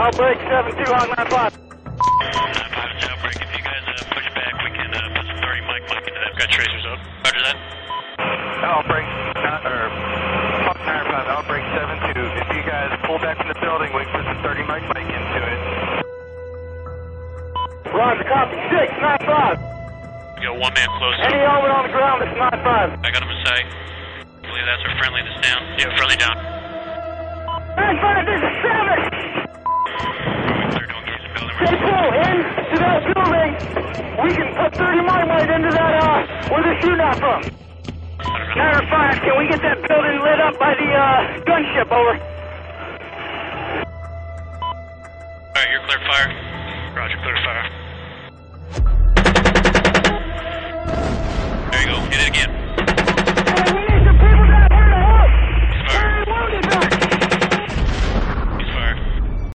Outbreak 7-2 on 9-5. 9-5's outbreak. If you guys push back, we can put some 30 mic into that. Got tracers up. Roger that. Outbreak, Fox 9-5, outbreak 7-2. If you guys pull back from the building, we can put some 30 mic into it. Roger, copy. 6, 9-5. We got one man close. Any element on the ground, it's 9-5. I got him in sight. I believe that's our friendly that's down. Yeah, friendly down. 9-5, there's a 7! Clear, don't engage the building. Stay pull into that building. We can put 30 mic into that, where they're shooting at from. 9-5, can we get that building lit up by the gunship, over? Alright, you're clear fire. Roger, clear fire. There you go, hit it again.